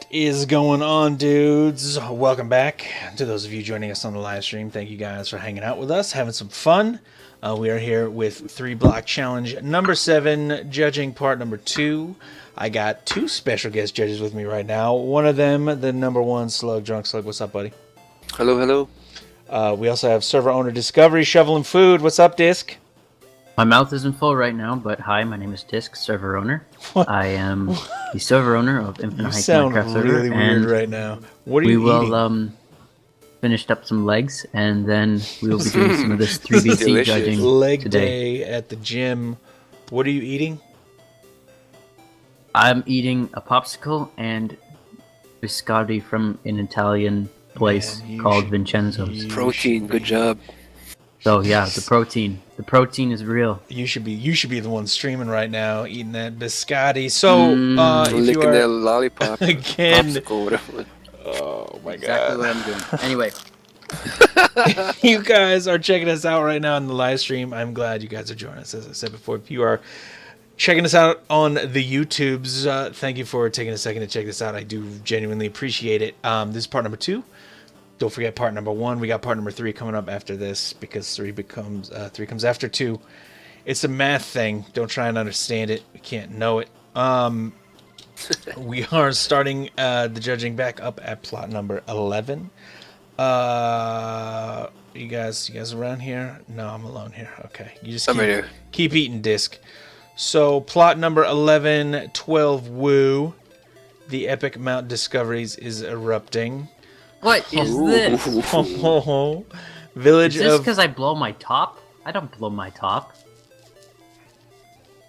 is going on, dudes? Welcome back to those of you joining us on the live stream. Thank you guys for hanging out with us, having some fun. We are here with Three Block Challenge number 7, judging part number 2. I got 2 special guest judges with me right now. One of them, the number 1 slug, drunkslug. What's up, buddy? Hello, hello. We also have server owner Discovery shoveling food. What's up, Disc? My mouth isn't full right now, but hi, my name is Disc, server owner. What? I am the server owner of InfiniteHeights Minecraft server. Really weird right now. What are you eating? We will finished up some legs, and then we will be doing some of this 3BC judging Leg today. day at the gym. What are you eating? I'm eating a popsicle and biscotti from an Italian place called Vincenzo's. Protein, good job. So yeah, the protein is real. You should be the one streaming right now, eating that biscotti. So, if licking you are that lollipop, again, popsicle, whatever. Oh my Exactly god! what I'm doing. Anyway, you guys are checking us out right now in the live stream. I'm glad you guys are joining us. As I said before, if you are checking us out on the YouTubes, thank you for taking a second to check this out. I do genuinely appreciate it. This is part number 2. Don't forget part number 1. We got part number 3 coming up after this because 3 comes after 2. It's a math thing. Don't try and understand it. We can't know it. We are starting the judging back up at plot number 11. You guys around here? No, I'm alone here. Okay, you just keep eating, Disc. So plot number 11, 12 woo. The epic Mount Discoveries is erupting. what is this? Village Is this of. because I blow my top? I don't blow my top.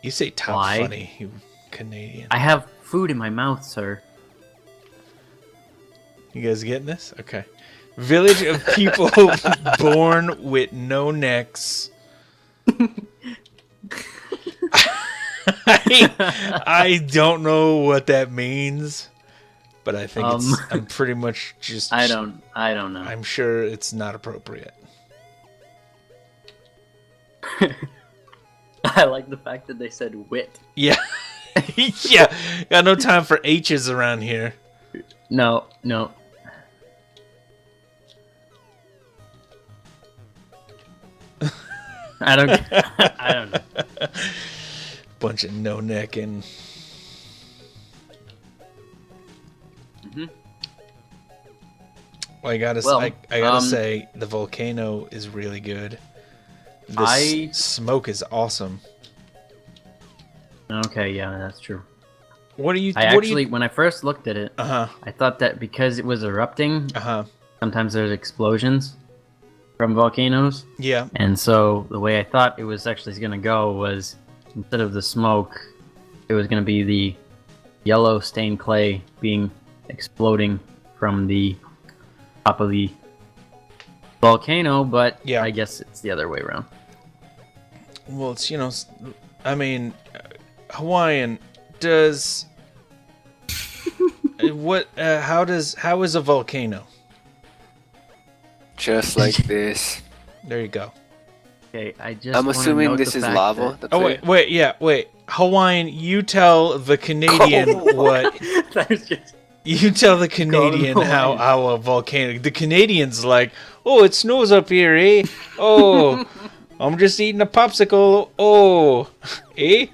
You say top Why? funny, you Canadian. I have food in my mouth, sir. You guys getting this? Okay. Village of people born with no necks. I don't know what that means, but I think I'm pretty much just. I don't know. I'm sure it's not appropriate. I like the fact that they said wit. Yeah. Yeah. Got no time for H's around here. No. I don't know. Bunch of no neck and. Well, I gotta say the volcano is really good. This smoke is awesome. Okay, yeah, that's true. When I first looked at it, I thought that because it was erupting, sometimes there's explosions from volcanoes. Yeah. And so the way I thought it was actually going to go was, instead of the smoke, it was going to be the yellow stained clay exploding from the top of the volcano, but yeah. I guess it's the other way around. Well, it's, I mean, Hawaiian does how is a volcano? Just like this. There you go. Okay, I'm assuming this is lava. Wait. Hawaiian, you tell the Canadian what. You tell the Canadian how a volcano. The Canadian's like, oh, it snows up here, eh? Oh, I'm just eating a popsicle. Oh, eh?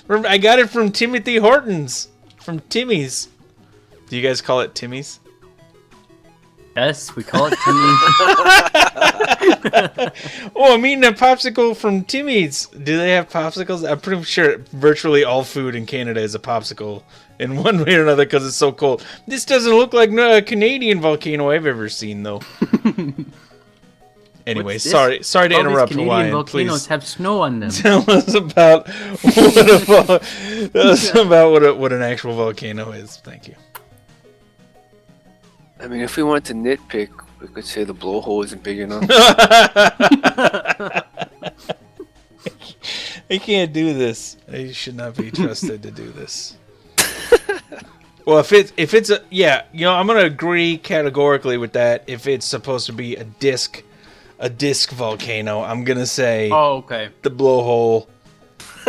I got it from Timothy Hortons. From Timmy's. Do you guys call it Timmy's? Yes, we call it Timmy's. Oh, I'm eating a popsicle from Timmy's. Do they have popsicles? I'm pretty sure virtually all food in Canada is a popsicle in one way or another because it's so cold. This doesn't look like a Canadian volcano I've ever seen, though. Anyway, sorry to interrupt, Canadian Hawaiian. Volcanoes Please have snow on them. tell us about what an actual volcano is. Thank you. I mean, if we want to nitpick, we could say the blowhole isn't big enough. I can't do this. I should not be trusted to do this. Well, if it's I'm gonna agree categorically with that. If it's supposed to be a disc volcano, I'm gonna say oh, okay. the blowhole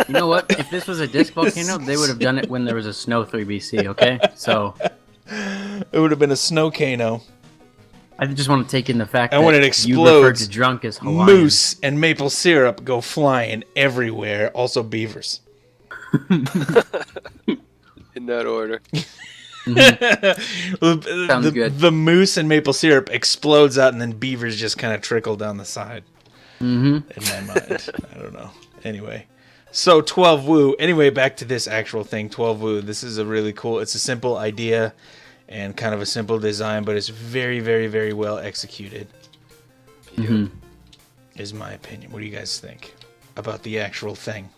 You know what? If this was a disc volcano, they would have done it when there was a snow 3BC, okay? So It would have been a snowcano. I just want to take in the fact And that when it you referred explodes, to drunk as Hawaiian. moose and maple syrup go flying everywhere. Also beavers. In that order. Sounds good. The moose and maple syrup explodes out, and then beavers just kind of trickle down the side. In my mind, I don't know. Anyway, so 12 woo. Anyway, back to this actual thing, 12 woo. This is a really cool. It's a simple idea, and kind of a simple design, but it's very, very, very well executed. Is my opinion. What do you guys think about the actual thing?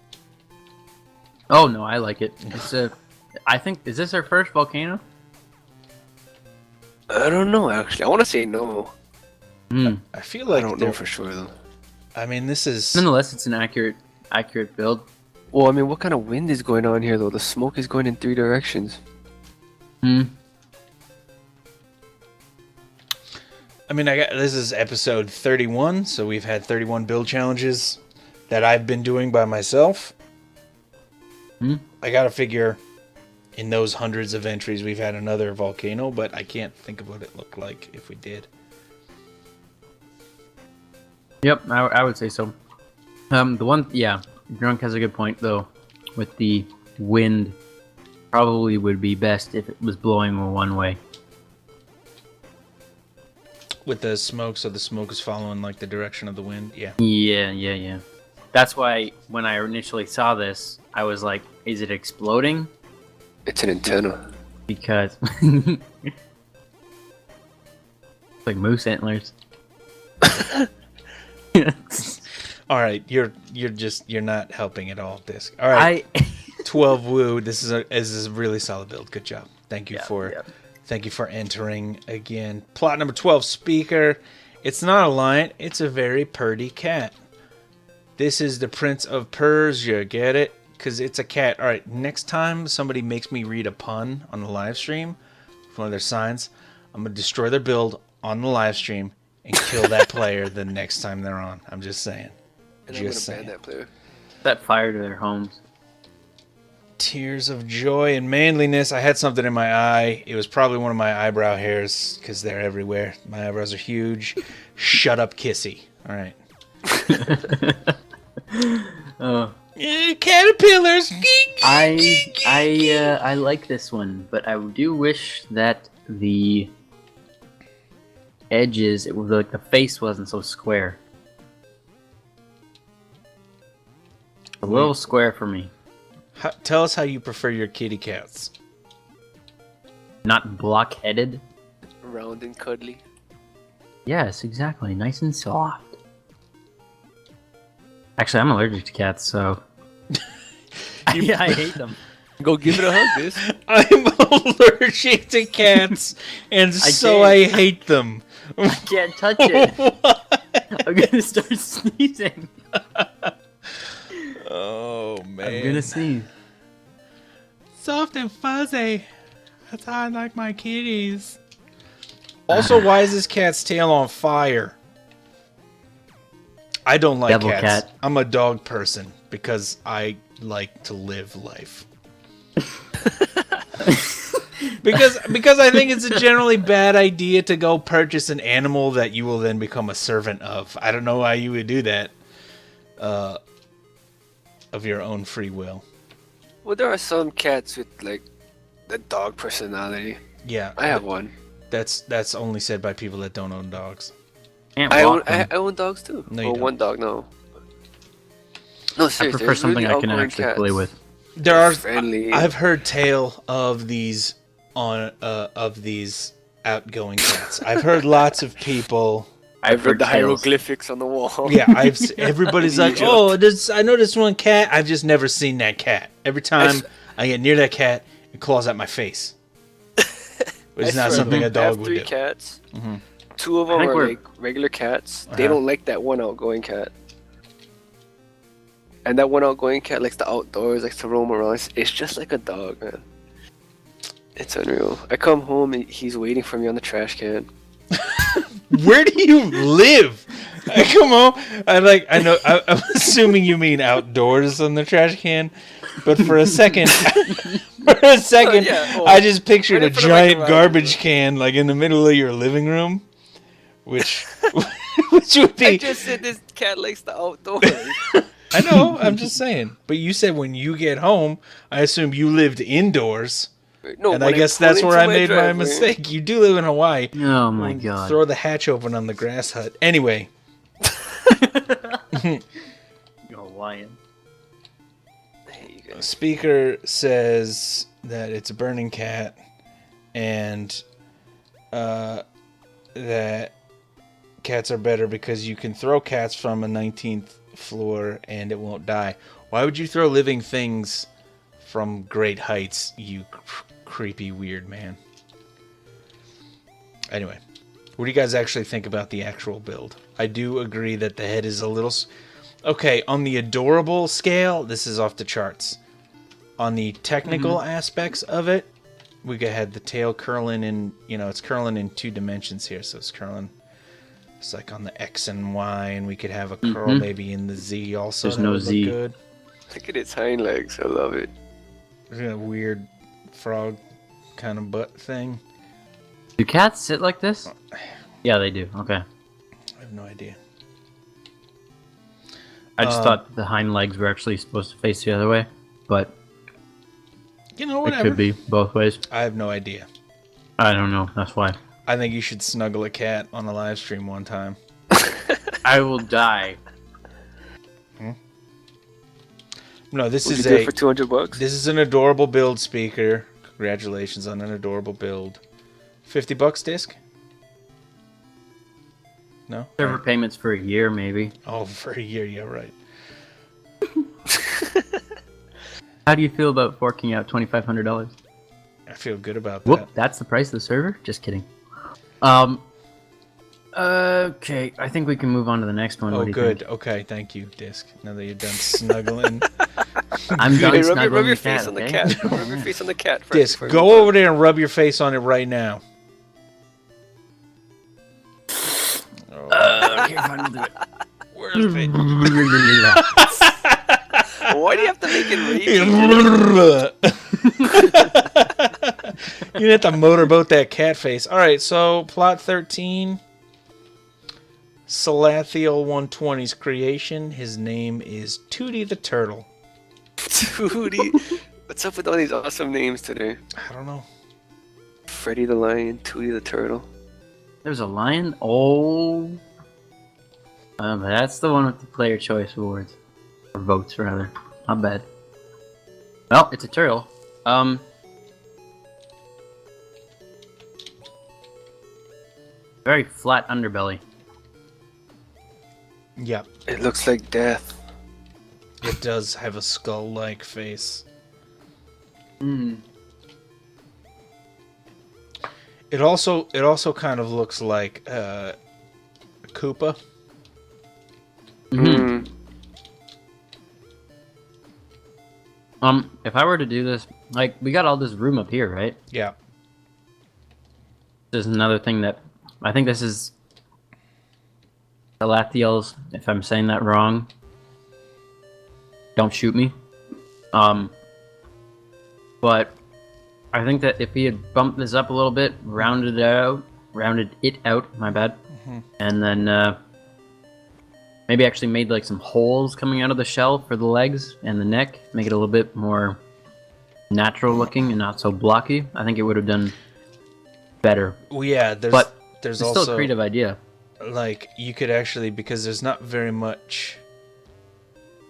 Oh no, I like it. It's a. I think is this our first volcano? I don't know, actually. I want to say no. I feel like I don't know for sure, though. I mean, this is Nonetheless, it's an accurate build. Well, I mean, what kind of wind is going on here, though? The smoke is going in 3 directions. I mean, this is episode 31, so we've had 31 build challenges that I've been doing by myself. I gotta figure in those hundreds of entries we've had another volcano, but I can't think of what it looked like if we did. Yep, I would say so. Drunk has a good point though. With the wind, probably would be best if it was blowing one way. With the smoke, so the smoke is following like the direction of the wind. Yeah. Yeah. That's why when I initially saw this, I was like, "Is it exploding?" It's an antenna. Because it's like moose antlers. All right, you're not helping at all, Disc. All right, 12 woo. This is a really solid build. Good job. Thank you for entering again. Plot number 12, speaker. It's not a lion. It's a very purty cat. This is the Prince of Persia. Get it? Because it's a cat. All right, next time somebody makes me read a pun on the live stream, one of their signs, I'm gonna destroy their build on the live stream and kill that player the next time they're on. I'm just saying. And I'm gonna ban that player. Set fire to their homes. Tears of joy and manliness. I had something in my eye. It was probably one of my eyebrow hairs because they're everywhere. My eyebrows are huge. Shut up, Kissy. All right. Caterpillars. I like this one, but I do wish that the edges, it was like the face wasn't so square. A little square for me. Tell us how you prefer your kitty cats. Not block-headed. Round and cuddly. Yes, exactly. Nice and soft. Actually, I'm allergic to cats, so I hate them. Go give it a hug, this. I'm allergic to cats, and I hate them. I can't touch it. I'm gonna start sneezing. Oh man! I'm gonna sneeze. Soft and fuzzy. That's how I like my kitties. Also, why is this cat's tail on fire? I don't like Devil cats. cat. I'm a dog person because I like to live life. because I think it's a generally bad idea to go purchase an animal that you will then become a servant of. I don't know why you would do that. Of your own free will. Well, there are some cats with like the dog personality. Yeah, I have one. That's only said by people that don't own dogs. I own dogs too. No, you well, don't. one dog, no. No, I seriously. prefer something really I can outgoing actually cats. play with. There are. Friendly. I've heard tale of these outgoing cats. I've heard lots of people. I've read the tales. hieroglyphics on the wall. Yeah, everybody's like, oh, I know this one cat. I've just never seen that cat. Every time I get near that cat, it claws at my face. But it's not something a dog would do. I have 3 cats. Mm-hmm. 2 of them are like regular cats. They don't like that one outgoing cat. And that one outgoing cat likes the outdoors, likes to roam around. It's just like a dog, man. It's unreal. I come home and he's waiting for me on the trash can. Where do you live? Come on. I know. I'm assuming you mean outdoors on the trash can, but for a second, Yeah, well, I just pictured right a in front of my giant garage, garbage can like in the middle of your living room, which which would I be. just said this cat likes the outdoors. I know. I'm just saying. But you said when you get home, I assume you lived indoors. No, And I when guess pull that's where into I made my driveway, mistake. You do live in Hawaii. Oh my god. Throw the hatch open on the grass hut. Anyway, You're lion. I hate you guys. Speaker says that it's a burning cat and that cats are better because you can throw cats from a 19th floor and it won't die. Why would you throw living things from great heights, you creepy weird man? Anyway, what do you guys actually think about the actual build? I do agree that the head is a little... Okay, on the adorable scale, this is off the charts. On the technical aspects of it, we could have the tail curling in, it's curling in 2 dimensions here, so it's curling. It's like on the X and Y, and we could have a curl maybe in the Z also. There's that no would look Z. good. Look at its hind legs. I love it. There's a weird frog kind of butt thing. Do cats sit like this? Yeah, they do. Okay. I have no idea. I just thought the hind legs were actually supposed to face the other way, but Whatever. it could be both ways. I have no idea. I don't know. That's why. I think you should snuggle a cat on a live stream one time. I will die. No, this Would is you do it for $200? this is an adorable build, Speaker. Congratulations on an adorable build. $50 disc? No? Server payments for a year, maybe. Oh, for a year, yeah, right. How do you feel about forking out $2,500? I feel good about that. Whoop, that's the price of the server? Just kidding. Okay, I think we can move on to the next one. Oh, What do you good. think? Okay, thank you, disc. Now that you're done snuggling. I'm done Hey, snuggling rub your the cat, face on the okay? cat. Rub your face on the cat. First Disc, before go we over there and rub your face on it right now. Okay, fine, we'll do it. Where's it? Why do you have to make it raging? You have to motorboat that cat face. All right, so plot 13. Salathiel 120's creation. His name is Tootie the Turtle. Tootie. What's up with all these awesome names today? I don't know. Freddy the Lion, Tootie the Turtle. There's a lion? Oh. That's the one with the player choice awards. Or votes, rather. Not bad. Well, it's a turtle. Very flat underbelly. Yep, It looks like death. it does have a skull-like face. It also kind of looks like a Koopa. Mm. If I were to do this, like, we got all this room up here, right? Yeah. There's another thing that I think this is Salathiel's, if I'm saying that wrong. Don't shoot me. But I think that if he had bumped this up a little bit, rounded it out, my bad, and then maybe actually made like some holes coming out of the shell for the legs and the neck, make it a little bit more natural looking and not so blocky, I think it would have done better. Well, yeah. But There's it's also still a creative idea. like you could actually, because there's not very much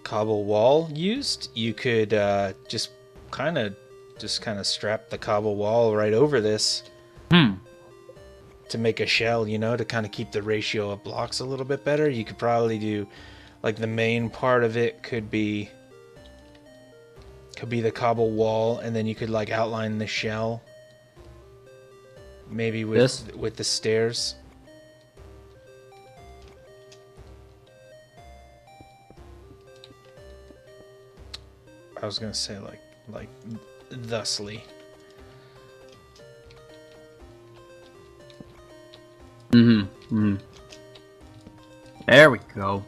cobble wall used, you could just kind of strap the cobble wall right over this to make a shell, to kind of keep the ratio of blocks a little bit better. You could probably do like the main part of it could be the cobble wall, and then you could like outline the shell maybe with the stairs. I was gonna say like thusly. There we go.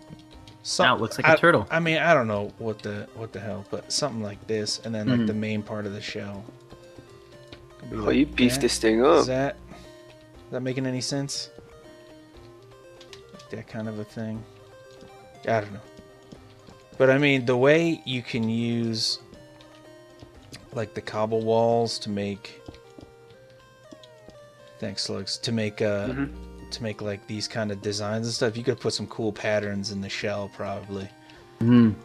Some, Now it looks like a turtle. I mean, I don't know what the hell, but something like this, and then like the main part of the shell. Could be Oh, like you beefed that. this thing Is up. that making any sense? Like that kind of a thing. I don't know. But I mean, the way you can use like the cobble walls to make slugs to make like these kind of designs and stuff, you could put some cool patterns in the shell probably. I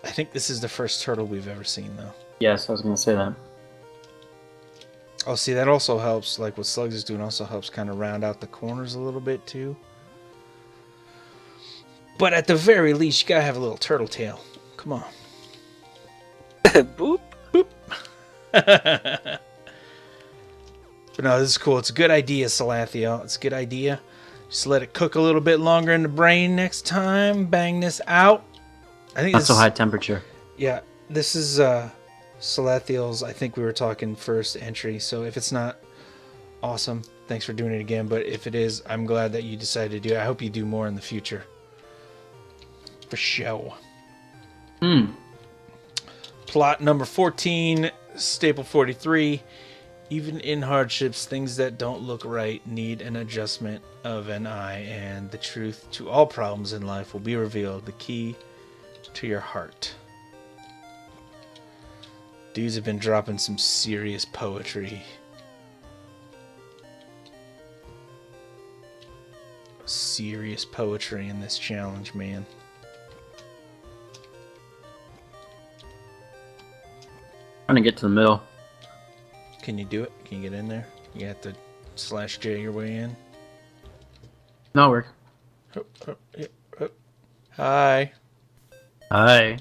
think this is the first turtle we've ever seen though. Yes, I was gonna say that. Oh, see, that also helps, like what Slugs is doing also helps kind of round out the corners a little bit too. But at the very least, you gotta have a little turtle tail. Come on. Boop. Boop. But no, this is cool. It's a good idea, Salathiel. It's a good idea. Just let it cook a little bit longer in the brain next time. Bang this out. I think Not so high temperature. Yeah, this is Salathiel's, I think we were talking first entry. So if it's not awesome, thanks for doing it again. But if it is, I'm glad that you decided to do it. I hope you do more in the future. For show. Plot number 14, staple 43. Even in hardships, things that don't look right need an adjustment of an eye, and the truth to all problems in life will be revealed. The key to your heart. Dudes have been dropping some serious poetry. Serious poetry in this challenge, man. Trying to get to the middle. Can you do it? Can you get in there? You have to /J your way in. No work. Hi. Hi.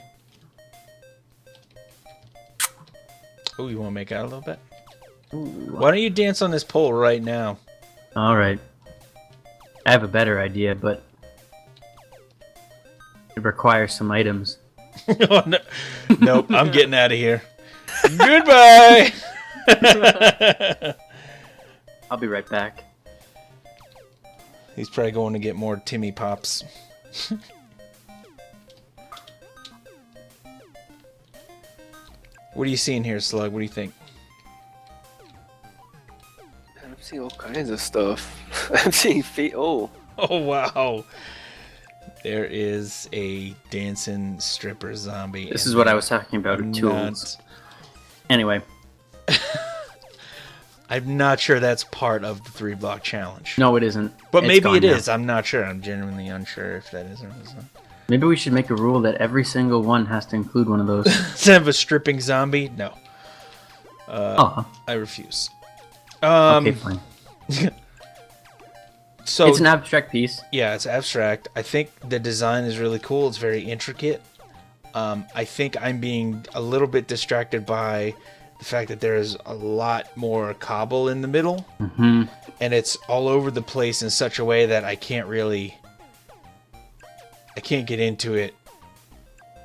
Oh, you want to make out a little bit? Ooh. Why don't you dance on this pole right now? All right. I have a better idea, but it requires some items. Oh, no. Nope, I'm getting out of here. Goodbye! I'll be right back. He's probably going to get more Timmy Pops. What are you seeing here, Slug? What do you think? I'm seeing all kinds of stuff. I'm seeing feet. Oh. Oh, wow. There is a dancing stripper zombie. This is what I was talking about with tools. Anyway. I'm not sure that's part of the 3 Block Challenge. No, it isn't. But It's maybe gone it now. is. I'm not sure. I'm genuinely unsure if that is or isn't. Maybe we should make a rule that every single one has to include one of those. Instead of a stripping zombie? No. I refuse. Okay, fine. So It's an abstract piece. yeah, it's abstract. I think the design is really cool. It's very intricate. I think I'm being a little bit distracted by the fact that there's a lot more cobble in the middle. Mm-hmm. And it's all over the place in such a way that I can't get into it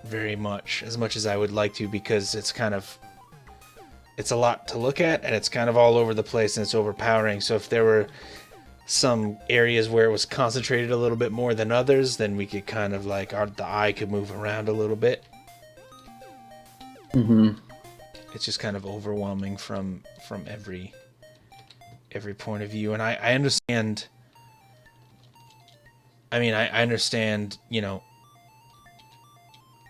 very much as I would like to, because it's a lot to look at and it's kind of all over the place and it's overpowering. So if there were some areas where it was concentrated a little bit more than others, then we could kind of like the eye could move around a little bit. Mm-hmm. It's just kind of overwhelming from every point of view. And I understand. I mean, I understand,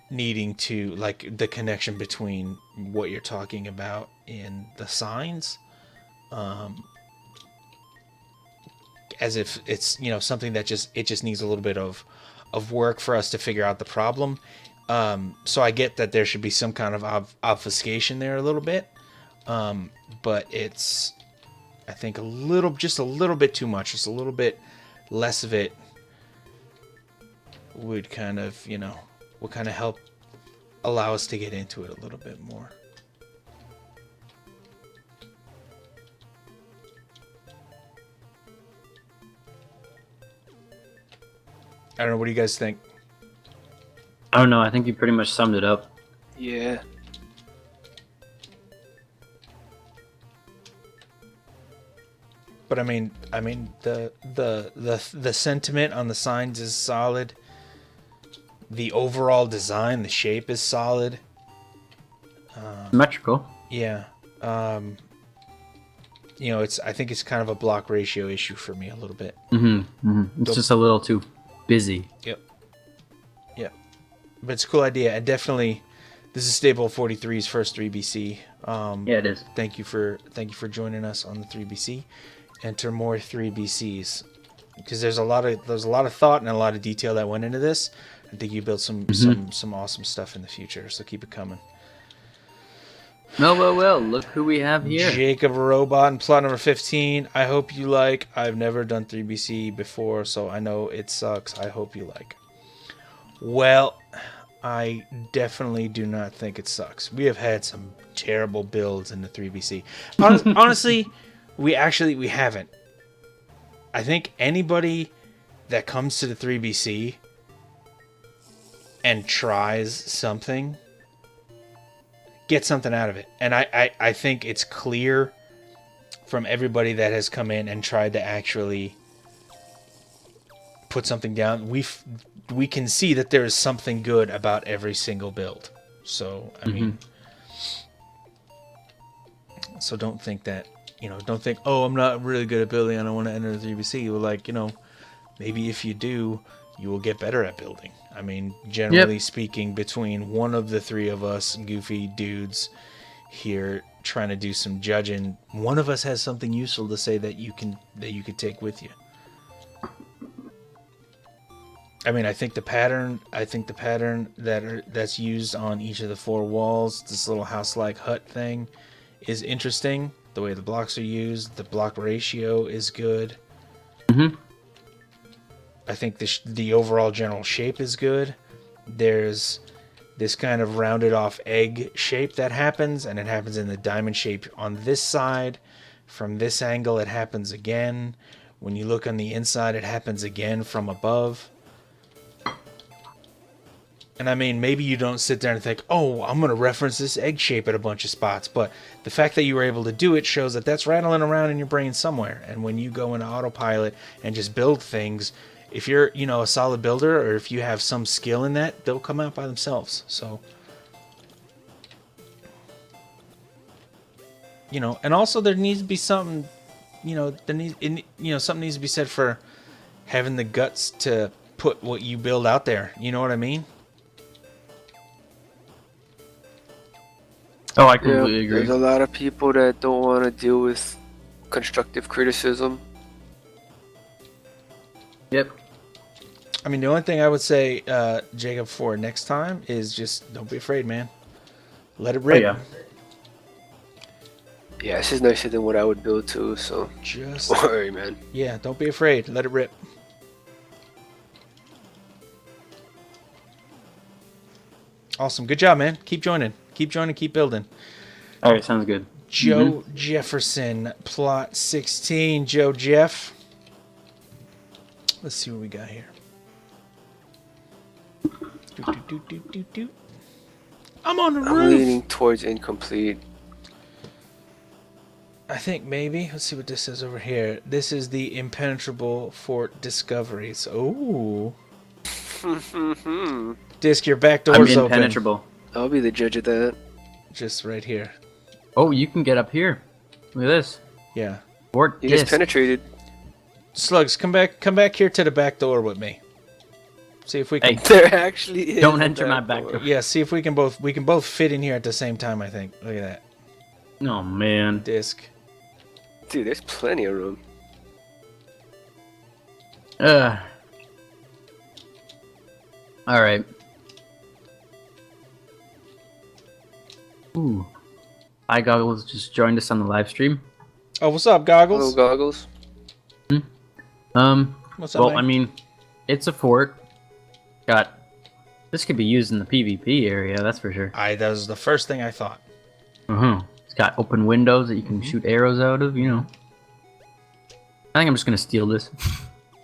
needing to, like, the connection between what you're talking about in the signs, as if it's, something that just needs a little bit of work for us to figure out the problem. So I get that there should be some kind of obfuscation there a little bit, but it's, I think, just a little bit too much. Just a little bit less of it would kind of, help allow us to get into it a little bit more. I don't know. What do you guys think? I don't know. I think you pretty much summed it up. Yeah. But I mean, the sentiment on the signs is solid. The overall design, the shape is solid. Symmetrical. Yeah. You know, I think it's kind of a block ratio issue for me a little bit. It's just a little too busy. Yep. Yep. But it's a cool idea. And definitely, this is Stable 43's first 3BC. Yeah, it is. Thank you for joining us on the 3BC. Enter more 3BCs, because there's a lot of thought and a lot of detail that went into this. I think you built some awesome stuff in the future. So keep it coming. Well, look who we have here. Jacob Robot and plot number 15. I hope you like. I've never done 3BC before, so I know it sucks. I hope you like. Well, I definitely do not think it sucks. We have had some terrible builds in the 3BC. Honestly, we haven't. I think anybody that comes to the 3BC and tries something get something out of it. And I think it's clear from everybody that has come in and tried to actually put something down. We can see that there is something good about every single build. So, I mean, so don't think that, don't think, oh, I'm not really good at building, I don't want to enter the 3BC. Well, like, maybe if you do, you will get better at building. I mean, generally speaking, between one of the three of us goofy dudes here trying to do some judging, one of us has something useful to say that you could take with you. I mean, I think the pattern that's used on each of the four walls, this little house-like hut thing, is interesting. The way the blocks are used, the block ratio is good. I think the overall general shape is good. There's this kind of rounded off egg shape that happens, and it happens in the diamond shape on this side. From this angle, it happens again. When you look on the inside, it happens again from above. And I mean, maybe you don't sit there and think, oh, I'm going to reference this egg shape at a bunch of spots. But the fact that you were able to do it shows that that's rattling around in your brain somewhere. And when you go into autopilot and just build things, if you're, a solid builder, or if you have some skill in that, they'll come out by themselves. So, and also there needs to be something, something needs to be said for having the guts to put what you build out there. You know what I mean? Oh, I completely agree. There's a lot of people that don't want to deal with constructive criticism. Yep. I mean, the only thing I would say, Jacob, for next time is just don't be afraid, man. Let it rip. Oh, yeah. Yeah, this is nicer than what I would build too, so Just don't worry, man. yeah, don't be afraid. Let it rip. Awesome. Good job, man. Keep joining. Keep joining. Keep building. All right, sounds good. Joe Jefferson, plot 16. Joe Jeff. Let's see what we got here. I'm on the I'm roof. leaning towards incomplete. I think maybe. Let's see what this says over here. This is the impenetrable fort discoveries. Ooh. Disc, your back I'm door's open. impenetrable. I'll be the judge of that. Just right here. Oh, you can get up here. Look at this. Yeah. Fort You disc. just penetrated. Slugs, come back here to the back door with me. See if we can. Hey. There actually is. Don't a enter my back door. Yeah, see if we can both fit in here at the same time. I think. Look at that. Oh man. Disc. Dude, there's plenty of room. All right. Ooh. Hi, Goggles just joined us on the live stream. Oh, what's up, Goggles? Hello, goggles. What's up, Well, man? I mean, it's a fort. This could be used in the PvP area, that's for sure. That was the first thing I thought. It's got open windows that you can shoot arrows out of, I think I'm just gonna steal this.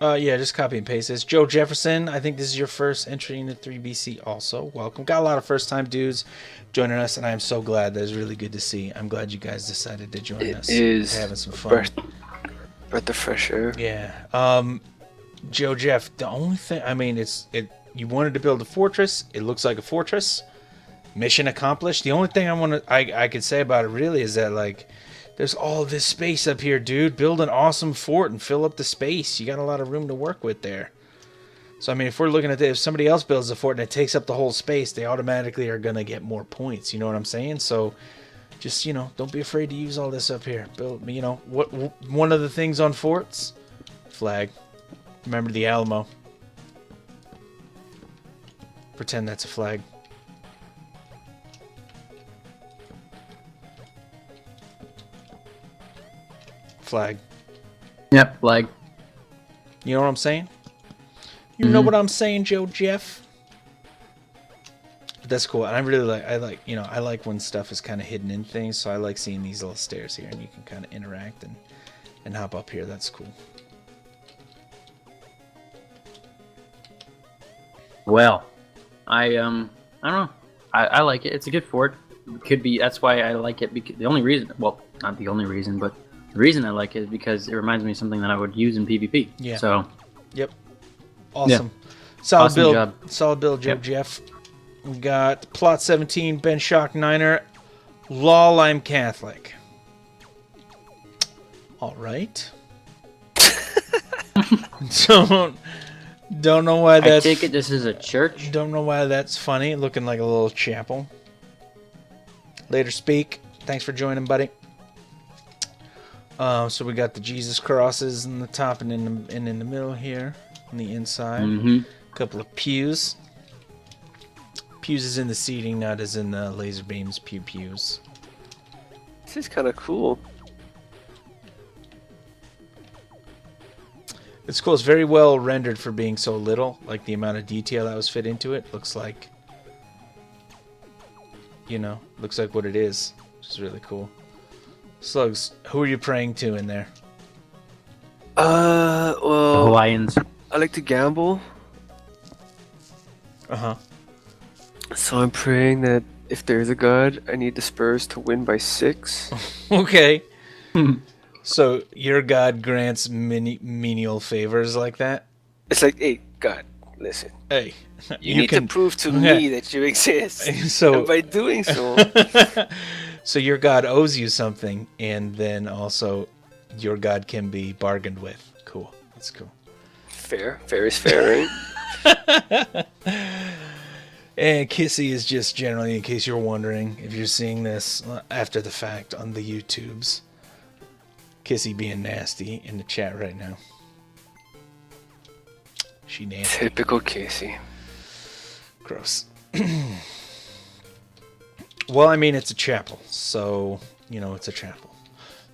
Yeah, just copy and paste this. Joe Jefferson, I think this is your first entry into 3BC also. Welcome. Got a lot of first-time dudes joining us, and I am so glad. That is really good to see. I'm glad you guys decided to join us. It is having some fun. first. At the fresh air. Yeah. Joe Jeff, the only thing, I mean, you wanted to build a fortress. It looks like a fortress. Mission accomplished. The only thing I could say about it really is that, like, there's all this space up here, dude. Build an awesome fort and fill up the space. You got a lot of room to work with there. So, I mean, if we're looking at this, if somebody else builds a fort and it takes up the whole space, they automatically are going to get more points. You know what I'm saying? So, just, you know, don't be afraid to use all this up here. Build, you know, one of the things on forts? Flag. Remember the Alamo. Pretend that's a flag. Flag. Yep, flag. You know what I'm saying? You know what I'm saying, Joe Jeff? But that's cool. And I really I like when stuff is kind of hidden in things, so I like seeing these little stairs here and you can kind of interact and hop up here. That's cool. Well, I don't know. I like it. It's a good fort. It could be. That's why I like it. Because the only reason, well, not the only reason, but the reason I like it is because it reminds me of something that I would use in PvP. Yeah. So. Yep. Awesome. Yeah. Solid Awesome build. job. Solid build, Joe Yep. Jeff. We got Plot 17, Ben Shock Niner, Lol, I'm Catholic. All right. Don't know why I that's. take it this is a church. Don't know why that's funny. Looking like a little chapel. Later speak. Thanks for joining, buddy. So we got the Jesus crosses in the top and in the middle here on the inside. A couple of pews. Pews is in the seating, not as in the laser beams. Pews. This is kind of cool. It's cool. It's very well rendered for being so little. Like the amount of detail that was fit into it looks like, you know, looks like what it is, which is really cool. Slugs, who are you praying to in there? Well, Hawaiians. I like to gamble, Uh-huh. so I'm praying that if there's a god, I need the Spurs to win by 6. Okay. So your god grants menial favors like that? It's like, hey, God, listen. Hey, You need to prove to me that you exist. So And by doing so, so your god owes you something, and then also your god can be bargained with. Cool. That's cool. fair. Fair is fair, right? And Kissy is just generally, in case you're wondering, if you're seeing this after the fact on the YouTubes, Kissy being nasty in the chat right now. She nasty. Typical Casey. Gross. Well, I mean, it's a chapel, so, you know, it's a chapel.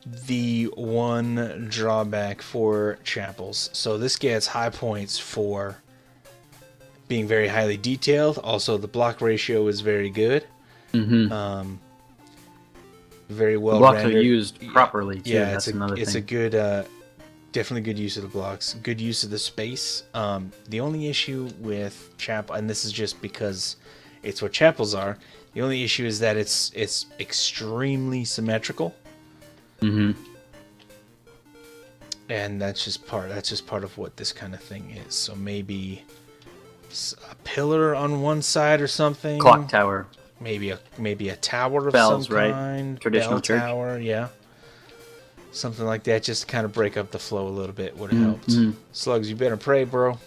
The one drawback for chapels, so this gets high points for being very highly detailed. Also, the block ratio is very good. Very well Blocks rendered. are used properly too. Yeah, That's another thing. it's a good, definitely good use of the blocks. Good use of the space. The only issue with chapel, and this is just because it's what chapels are. The only issue is that it's extremely symmetrical. And that's just part of what this kind of thing is. So maybe a pillar on one side or something. Clock tower. Maybe a tower of Bells, some right? kind. Traditional Bell church. tower, yeah. Something like that, just to kind of break up the flow a little bit would have helped. Slugs, you better pray, bro.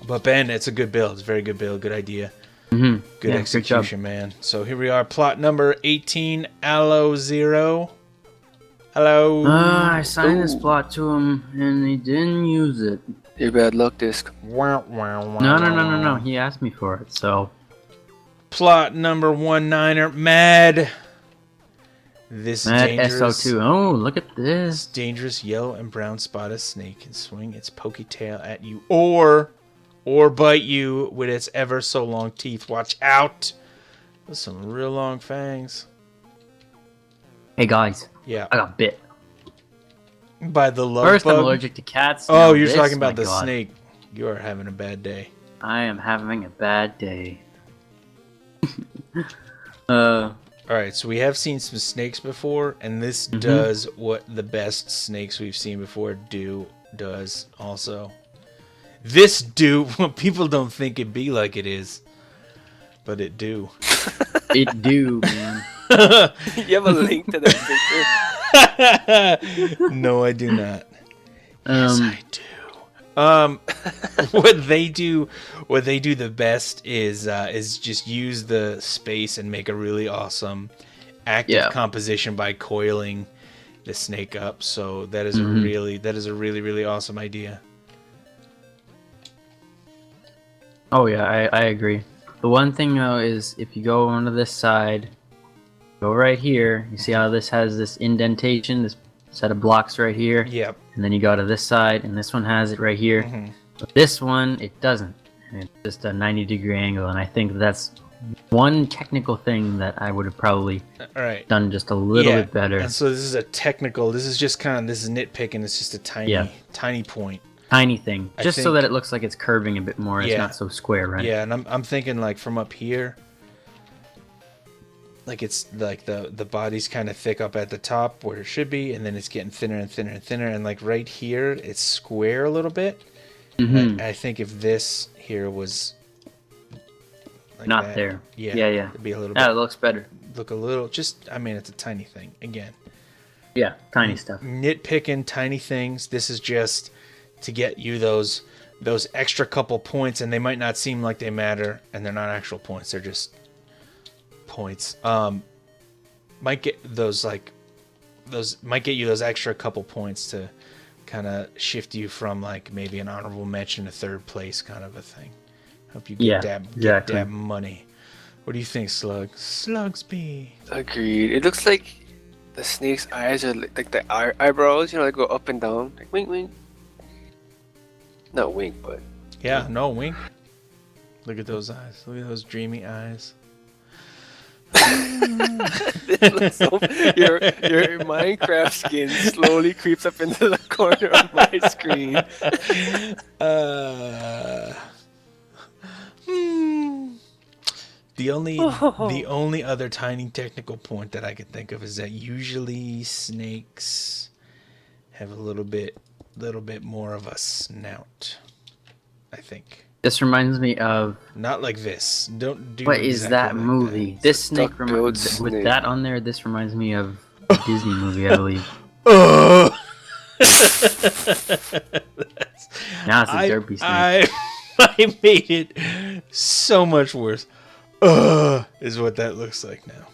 But Ben, it's a good build. It's a very good build. Good idea. Good Yeah, execution, man. So here we are, plot number 18, Allo 0. Hello. I signed this plot to him, and he didn't use it. Your bad luck disc. No. He asked me for it, so. Plot number 19er, Mad. This Mad dangerous, SO2. Oh, look at this. dangerous yellow and brown spotted snake can swing its pokey tail at you or bite you with its ever so long teeth. Watch out. Those some real long fangs. Hey guys, Yeah. I got bit. By the love First, bug. I'm allergic to cats. Oh, now you're this, talking about my the God. snake. You are having a bad day. I am having a bad day. All right, so we have seen some snakes before, and this does what the best snakes we've seen before does also. This do what people don't think it be like it is, but it do. It do, man. You have a link to that picture? No, I do not. Yes, I do. What they do the best is just use the space and make a really awesome active composition by coiling the snake up. So that is a really awesome idea. Oh yeah, I agree. The one thing though is if you go onto this side, go right here. You see how this has this indentation, this set of blocks right here. Yep. And then you go to this side, and this one has it right here. But this one, it doesn't. And it's just a 90-degree angle, and I think that's one technical thing that I would have probably done just a little bit better. And so this is a technical. This is just this is nitpicking. It's just a tiny point. Tiny thing, just so that it looks like it's curving a bit more. It's not so square, right? Yeah, and I'm thinking like from up here. Like it's like the body's kind of thick up at the top where it should be, and then it's getting thinner and thinner and thinner, and like right here it's square a little bit. I think if this here was like not that, there, yeah, it'd be a little bit. It looks better. Look a little, just I mean it's a tiny thing again. Yeah, tiny stuff. Nitpicking tiny things. This is just to get you those extra couple points, and they might not seem like they matter, and they're not actual points. They're just points. Might get might get you those extra couple points to kind of shift you from like maybe an honorable mention to third place kind of a thing. Hope you get that money. What do you think, Slug? Slugsby. Agreed. It looks like the snake's eyes are like the eyebrows, like go up and down, like wink, wink. Not wink, but yeah, no wink. Look at those eyes. Look at those dreamy eyes. Your Minecraft skin slowly creeps up into the corner of my screen. The only other tiny technical point that I can think of is that usually snakes have a little bit more of a snout. I think. This reminds me of not like this. Don't do. What is that like movie? That. This snake with that on there. This reminds me of a Disney movie, I believe. Now it's a derpy snake. I made it so much worse. Is what that looks like now.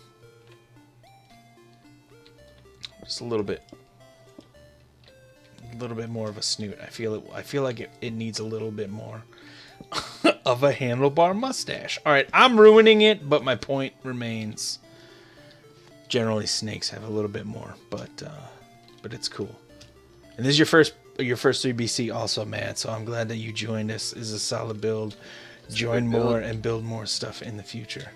Just a little bit more of a snoot. I feel like it needs a little bit more of a handlebar mustache. All right, I'm ruining it, but my point remains. Generally, snakes have a little bit more, but it's cool. And this is your first 3BC also, Matt. So I'm glad that you joined us. This is a solid build. Join more and build more stuff in the future.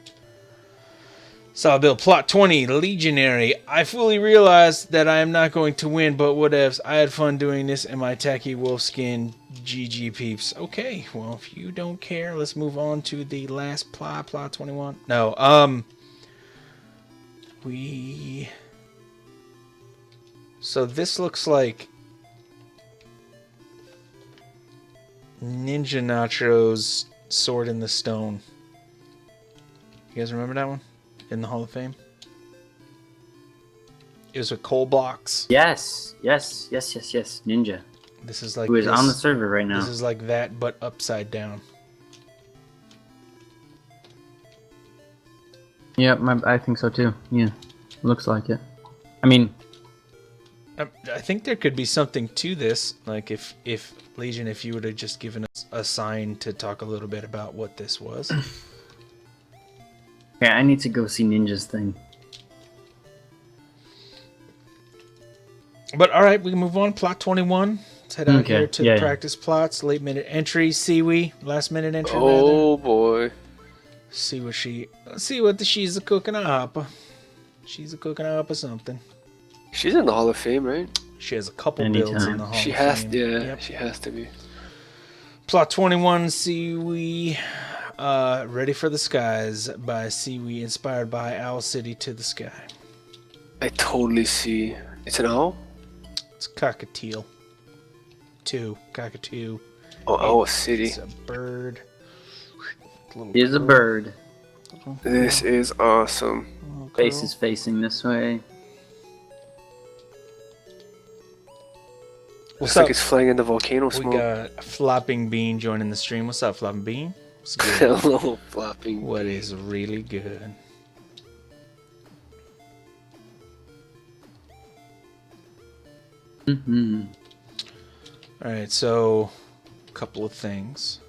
Solid build. Plot 20, Legionary. I fully realize that I am not going to win, but whatevs. I had fun doing this in my tacky wolf skin. GG peeps. Okay, well, if you don't care, let's move on to the last plot 21. No, so this looks like Ninja Nacho's Sword in the Stone. You guys remember that one? In the Hall of Fame? It was with coal blocks. Yes. Ninja. This is like who is on the server right now. This is like that, but upside down. Yeah, I think so too. Yeah, looks like it. I mean, I think there could be something to this. Like if Legion, if you would have just given us a sign to talk a little bit about what this was. Yeah, I need to go see Ninja's thing. But all right, we can move on. Plot 21. Let's head out here to practice plots. Late minute entry. Last minute entry. Oh boy. See what she's a cooking up. She's a cooking up or something. She's in the Hall of Fame, right? She has a couple builds in the Hall of Fame. She has to be. Plot 21. Ready for the Skies by Seaweed, inspired by Owl City to the Sky. I totally see. It's an owl? It's cockatiel. Cockatoo. Oh, Owl City. It's a bird. He is a bird. This is awesome. Face is facing this way. What's Looks like up? it's flying in the volcano We smoke. got Flopping Bean joining the stream. What's up, Flopping Bean? What's good? Hello, flopping. What is really good? Mm-hmm. All right, so a couple of things.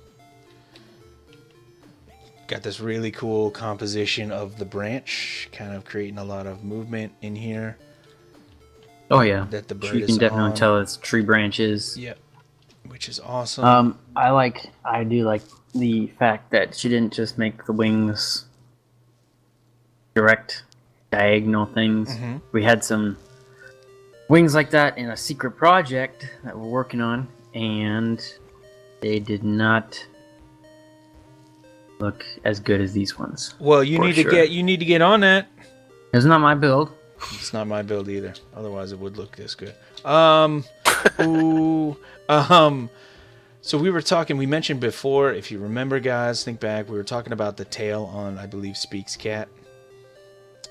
Got this really cool composition of the branch, kind of creating a lot of movement in here. Oh yeah. That the bird You is can definitely on. tell it's tree branches. Yep, which is awesome. I do like the fact that she didn't just make the wings direct diagonal things. Mhm. We had some wings like that in a secret project that we're working on, and they did not look as good as these ones. Well, you for need sure. to get on that. It's not my build. It's not my build either. Otherwise, it would look this good. So we were talking. We mentioned before, if you remember, guys, think back. We were talking about the tail on, I believe, Speaks Cat.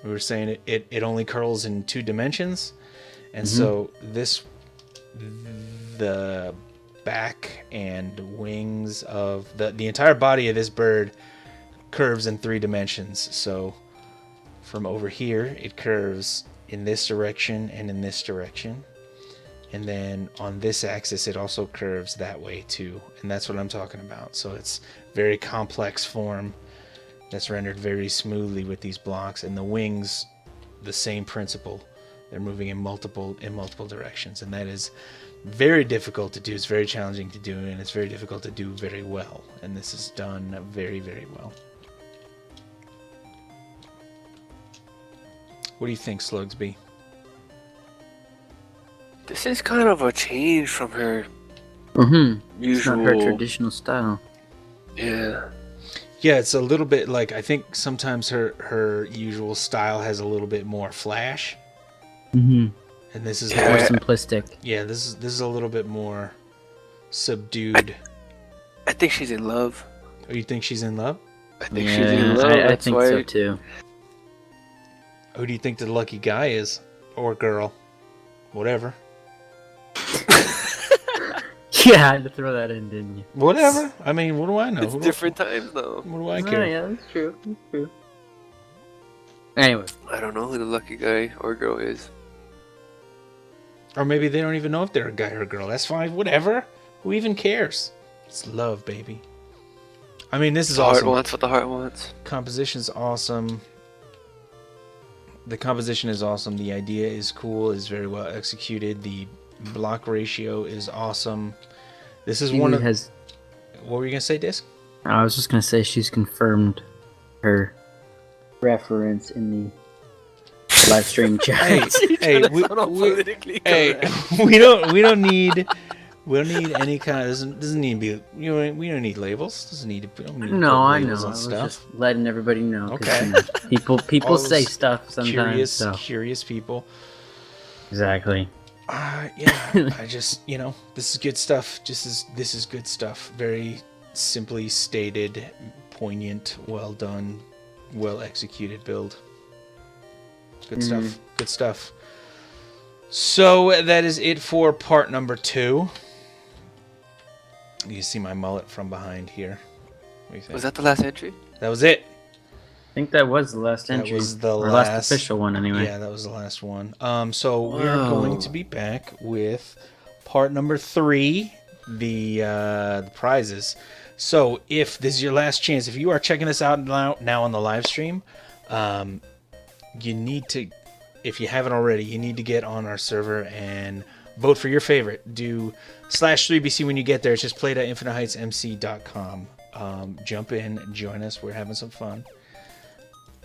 We were saying it only curls in 2 dimensions, and so the back and wings of the entire body of this bird curves in 3 dimensions. So from over here, it curves in this direction and in this direction. And then on this axis, it also curves that way too. And that's what I'm talking about. So it's very complex form that's rendered very smoothly with these blocks. And the wings, the same principle. They're moving in multiple directions. And that is very difficult to do. It's very challenging to do. And it's very difficult to do very well. And this is done very, very well. What do you think, Slugsby? This is kind of a change from her Mm-hmm. It's usual. not her traditional style. Yeah. Yeah, it's a little bit like, I think sometimes her usual style has a little bit more flash, Mm-hmm. and this is Yeah. More more, simplistic. yeah, this is a little bit more subdued. I think she's in love. Oh, you think she's in love? I think she's in love. I That's think why. so too. Who do you think the lucky guy is, or girl, whatever? Yeah, I had to throw that in, didn't you? Whatever. I mean, what do I know? It's different times though. What do I Oh, care? yeah, that's true. That's true. Anyway, I don't know who the lucky guy or girl is. Or maybe they don't even know if they're a guy or a girl. That's fine. Whatever. Who even cares? It's love, baby. I mean, this is The heart awesome. wants what the heart wants. Composition's awesome. The composition is awesome. The idea is cool. Is very well executed. The block ratio is awesome. This is one of. has. What were you gonna say, Disc? I was just gonna say she's confirmed her reference in the live stream chat. Hey, hey, we don't need any kind of doesn't need to be, we don't need labels. Doesn't need to. We don't need to No, put I know. labels I on was stuff. just letting everybody know. 'cause, Okay. you know, people All say those stuff sometimes. Curious people. Exactly. Yeah, I just, this is good stuff. This is good stuff. Very simply stated, poignant, well done, well executed build. Good stuff. Good stuff. So that is it for part number 2. You can see my mullet from behind here. What do you think? Was that the last entry? That was it. I think that was the last That entry. was the or last last official one, anyway. Yeah, that was the last one. So we're Whoa. going to be back with part number 3, the prizes. So if this is your last chance, if you are checking this out now on the live stream, you need to, if you haven't already, you need to get on our server and vote for your favorite. Do /3BC when you get there. It's just play.infiniteheightsmc.com. Jump in, join us. We're having some fun.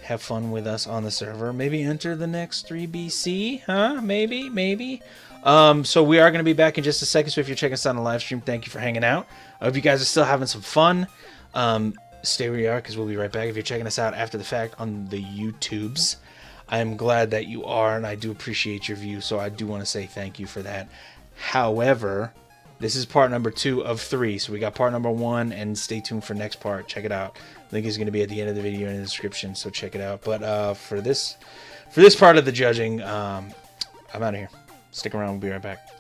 Have fun with us on the server. Maybe enter the next 3BC, huh? Maybe. So we are going to be back in just a second. So if you're checking us out on the live stream, thank you for hanging out. I hope you guys are still having some fun. stay where you are because we'll be right back. If you're checking us out after the fact on the YouTubes, I am glad that you are, and I do appreciate your view, so I do want to say thank you for that. However, this is part number 2 of 3, so we got part number 1, and stay tuned for next part. Check it out. Link is going to be at the end of the video in the description, so check it out. But for this part of the judging, I'm out of here. Stick around. We'll be right back.